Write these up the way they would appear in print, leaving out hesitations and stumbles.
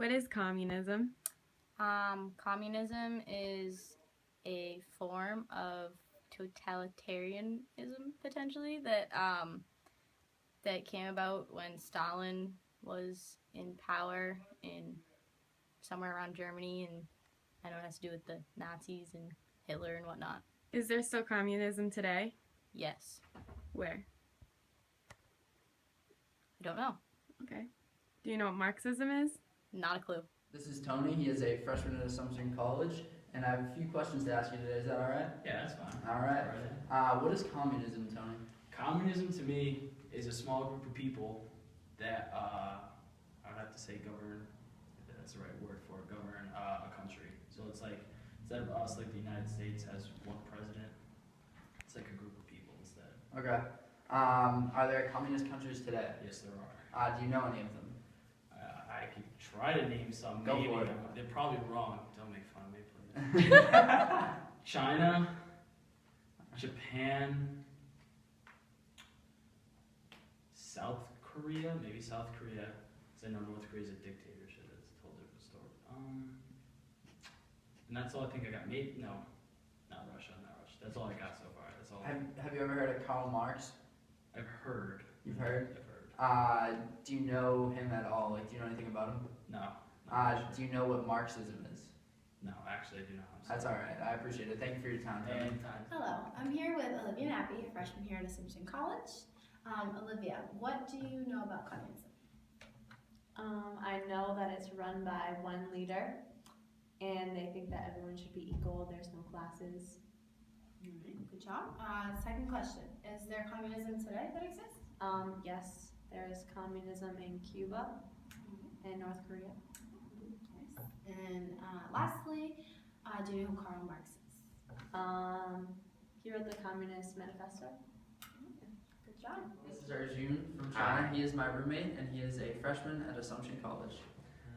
What is communism? Communism is a form of totalitarianism, potentially, that came about when Stalin was in power in somewhere around Germany, and I know it has to do with the Nazis and Hitler and whatnot. Is there still communism today? Yes. Where? I don't know. Okay. Do you know what Marxism is? Not a clue. This is Tony. He is a freshman at Assumption College, and I have a few questions to ask you today. Is that all right? Yeah, that's fine. All right. What is communism, Tony? Communism to me is a small group of people that I would have to say govern, if that's the right word for it, govern a country. So it's like, instead of us, like the United States has one president, it's like a group of people instead. Okay. Are there communist countries today? Yes, there are. Do you know any of them? I could try to name some. Go maybe. for it. They're probably wrong. Don't make fun of me, please. China, Japan, South Korea, maybe South Korea. Because I know North Korea is a dictatorship. That's a totally different story. And that's all I think I got. Maybe no, not Russia. That's all I got so far. That's all. Have you ever heard of Karl Marx? I've heard. You've heard? I've heard. Do you know him at all? Like, do you know anything about him? No. Do you know what Marxism is? No, actually, I do not. That's all right. I appreciate it. Thank you for your time, Tony. Anytime. Hello, I'm here with Olivia Nappy, a freshman here at Assumption College. Olivia, what do you know about communism? I know that it's run by one leader, and they think that everyone should be equal. There's no classes. All right, good job. Second question, is there communism today that exists? Yes, there is communism in Cuba and North Korea. Nice. And lastly, do you know who Karl Marx is? He wrote the Communist Manifesto. Good job. This is Arjun from China. He is my roommate, and he is a freshman at Assumption College.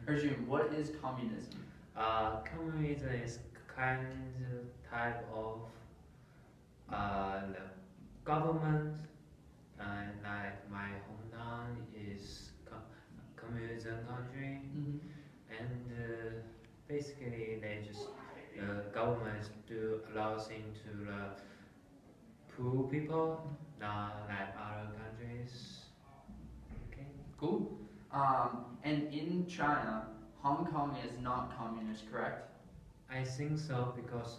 Arjun, what is communism? Communism is kind of type of the government, like my hometown is communism country, and basically they just government do allow things to the poor people, not like other countries. Okay. Cool. And in China, Hong Kong is not communist, correct? I think so because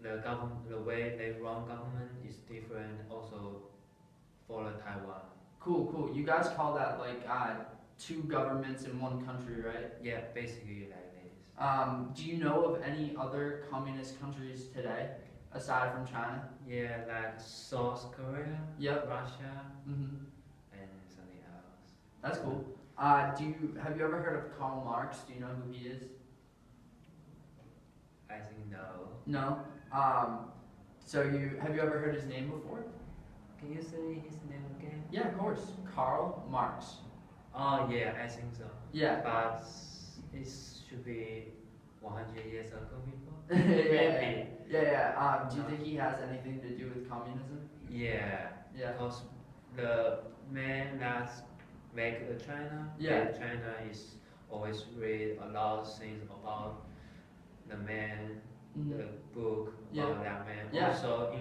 the way they run government is different also for Taiwan. Cool. You guys call that like two governments in one country, right? Yeah, basically like this. Do you know of any other communist countries today aside from China? Yeah, like South Korea, Yep. Russia, Mm-hmm. and something else. That's cool. Have you ever heard of Karl Marx? Do you know who he is? I think no. No. So have you ever heard his name before? Can you say his name again? Yeah, of course. Karl Marx. Oh yeah, I think so. Yeah. But it should be 100 years ago before. Yeah. Do you think he has anything to do with communism? Yeah. Yeah. Because the man that make China, China is always read a lot of things about the man, the book about that man. Yeah. Also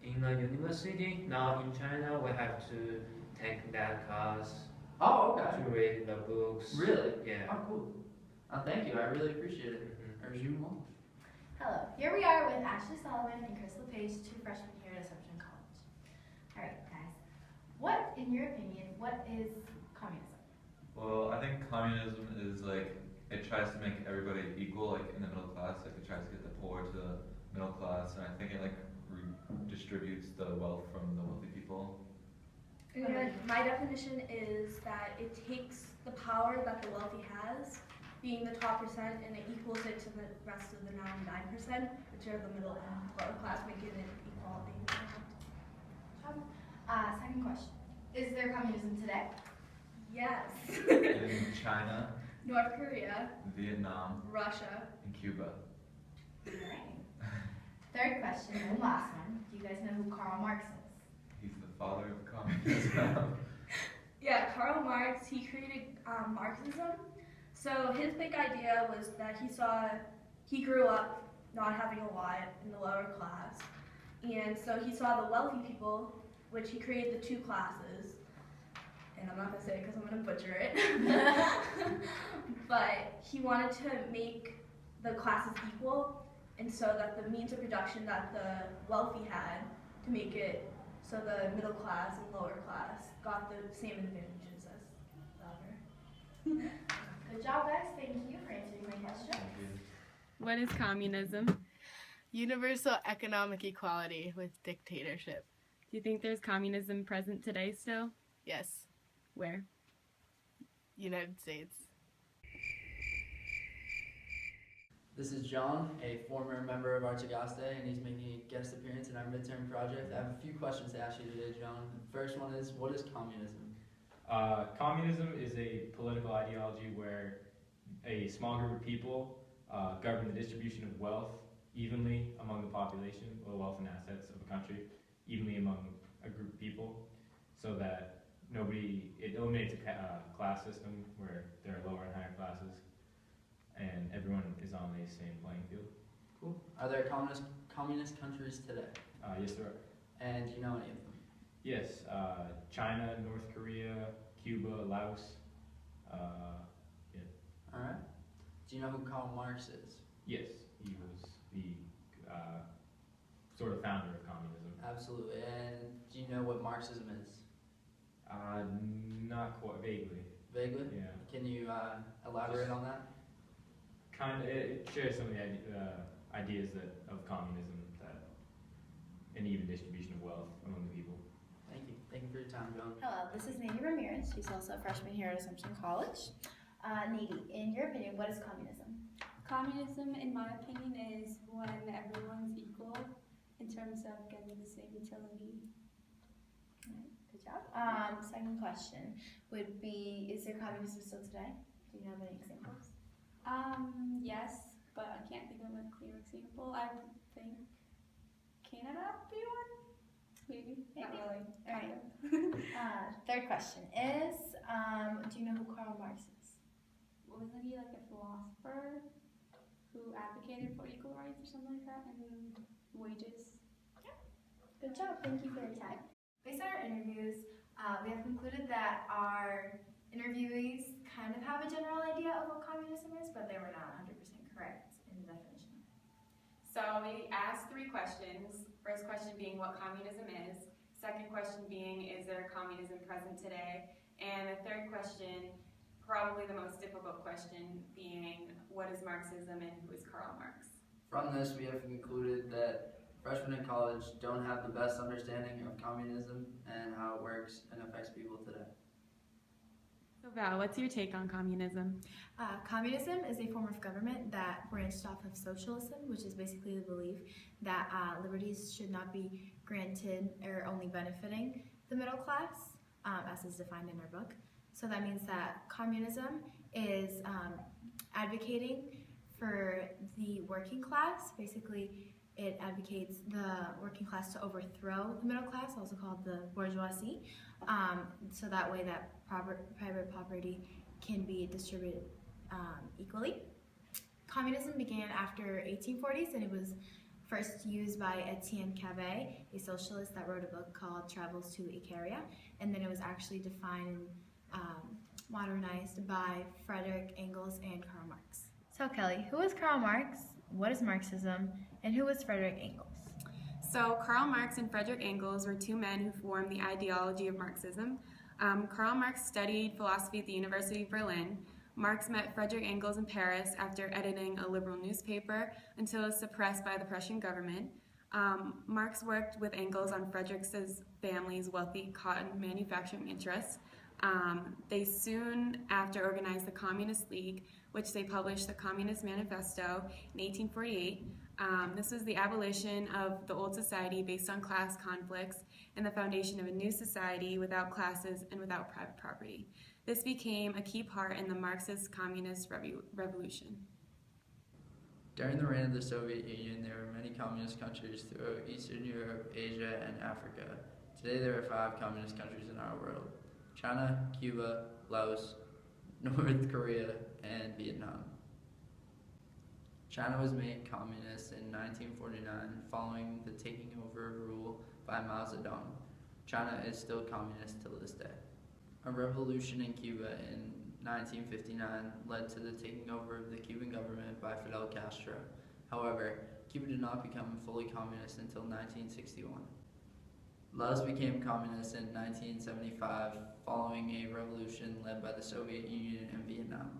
in the university now in China, we have to take that class. Oh, okay. To read the books. Really? Yeah. Oh, cool. Thank you. I really appreciate it. Arjun. Hello, here we are with Ashley Solomon and Crystal Page, two freshmen here at Assumption College. All right, guys. What, in your opinion, what is communism? Well, I think communism is like, it tries to make everybody equal, like in the middle class, like it tries to get the poor to the middle class, and I think it like redistributes the wealth from the wealthy people. My definition is that it takes the power that the wealthy has, being the top percent, and it equals it to the rest of the 99%, which are the middle and lower class, making it equality. Second question. Is there communism today? Yes. In China, North Korea, Vietnam, Russia, and Cuba. All right. Third question, and last one. Do you guys know who Karl Marx is? He's the father of communism. Yeah, Karl Marx, he created Marxism. So his big idea was that he grew up not having a lot in the lower class. And so he saw the wealthy people, which he created the two classes. And I'm not going to say it because I'm going to butcher it. But he wanted to make the classes equal, and so that the means of production that the wealthy had to make it so the middle class and lower class got the same advantages as the other. Good job, guys. Thank you for answering my question. What is communism? Universal economic equality with dictatorship. Do you think there's communism present today still? Yes. Where? United States. This is John, a former member of Archagaste, and he's making a guest appearance in our midterm project. I have a few questions to ask you today, John. The first one is, what is communism? Communism is a political ideology where a small group of people govern the distribution of wealth evenly among the population, or wealth and assets of a country, evenly among a group of people, so that it eliminates a class system where there are lower and higher classes, and everyone is on the same playing field. Cool. Are there communist countries today? Yes, there are. And do you know any of them? Yes, China, North Korea, Cuba, Laos. Yeah. All right. Do you know who Karl Marx is? Yes, he was the sort of founder of communism. Absolutely. And do you know what Marxism is? Not quite, vaguely. Vaguely? Yeah. Can you elaborate on that? Kind of, it shares some of the ideas of communism, that an even distribution of wealth among the people. Thank you. Thank you for your time, John. Hello, this is Nady Ramirez. She's also a freshman here at Assumption College. Nady, in your opinion, what is communism? Communism, in my opinion, is when everyone's equal in terms of getting the same utility. Good job. Second question would be, is there communism still today? Do you have any examples? Yes, but I can't think of a clear example. I think Canada would be one? Maybe. Not really. All right. Third question is, do you know who Karl Marx is? Wasn't he like a philosopher who advocated for equal rights or something like that and wages? Yeah. Good job. Thank you for your time. Based on our interviews, we have concluded that our interviewees kind of have a general idea of what communism is, but they were not 100% correct in the definition. So we asked 3 questions. First question being what communism is. Second question being, is there communism present today? And the third question, probably the most difficult question, being what is Marxism and who is Karl Marx? From this, we have concluded that freshmen in college don't have the best understanding of communism and how it works and affects people today. So Val, what's your take on communism? Communism is a form of government that branched off of socialism, which is basically the belief that liberties should not be granted or only benefiting the middle class, as is defined in our book. So that means that communism is advocating for the working class. Basically, it advocates the working class to overthrow the middle class, also called the bourgeoisie, so that way that private property can be distributed equally. Communism began after 1840s, and it was first used by Etienne Cavey, a socialist that wrote a book called Travels to Icaria, and then it was actually defined and modernized by Frederick Engels and Karl Marx. So Kelly, who is Karl Marx, what is Marxism, and who was Frederick Engels? So Karl Marx and Frederick Engels were 2 men who formed the ideology of Marxism. Karl Marx studied philosophy at the University of Berlin. Marx met Frederick Engels in Paris after editing a liberal newspaper until it was suppressed by the Prussian government. Marx worked with Engels on Frederick's family's wealthy cotton manufacturing interests. They soon after organized the Communist League, which they published the Communist Manifesto in 1848. This was the abolition of the old society based on class conflicts and the foundation of a new society without classes and without private property. This became a key part in the Marxist communist revolution. During the reign of the Soviet Union, there were many communist countries throughout Eastern Europe, Asia, and Africa. Today there are 5 communist countries in our world: China, Cuba, Laos, North Korea, and Vietnam. China was made communist in 1949 following the taking over of rule by Mao Zedong. China is still communist till this day. A revolution in Cuba in 1959 led to the taking over of the Cuban government by Fidel Castro. However, Cuba did not become fully communist until 1961. Laos became communist in 1975 following a revolution led by the Soviet Union and Vietnam.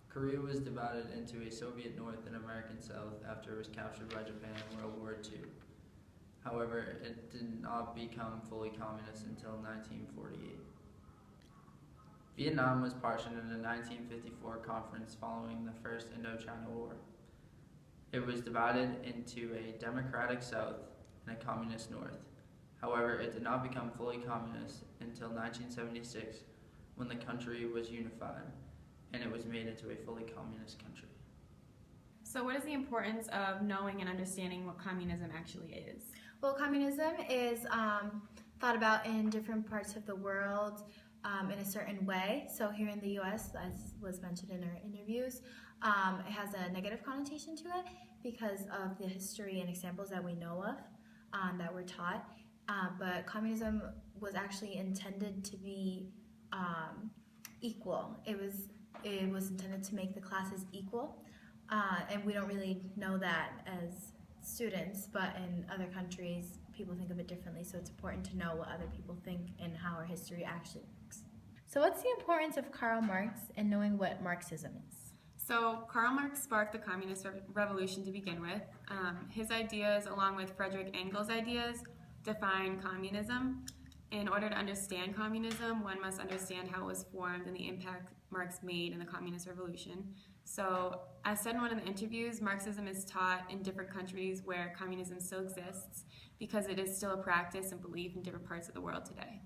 Korea was divided into a Soviet North and American South after it was captured by Japan in World War II. However, it did not become fully communist until 1948. Vietnam was partitioned in the 1954 conference following the First Indochina War. It was divided into a democratic South and a communist North. However, it did not become fully communist until 1976 when the country was unified and it was made into a fully communist country. So what is the importance of knowing and understanding what communism actually is? Well, communism is thought about in different parts of the world in a certain way. So here in the U.S., as was mentioned in our interviews, it has a negative connotation to it because of the history and examples that we know of that we're taught. But communism was actually intended to be equal. It was intended to make the classes equal, and we don't really know that as students, but in other countries, people think of it differently, so it's important to know what other people think and how our history actually works. So what's the importance of Karl Marx and knowing what Marxism is? So Karl Marx sparked the communist revolution to begin with. His ideas, along with Frederick Engels' ideas, define communism. In order to understand communism, one must understand how it was formed and the impact Marx made in the communist revolution. So, as said in one of the interviews, Marxism is taught in different countries where communism still exists because it is still a practice and belief in different parts of the world today.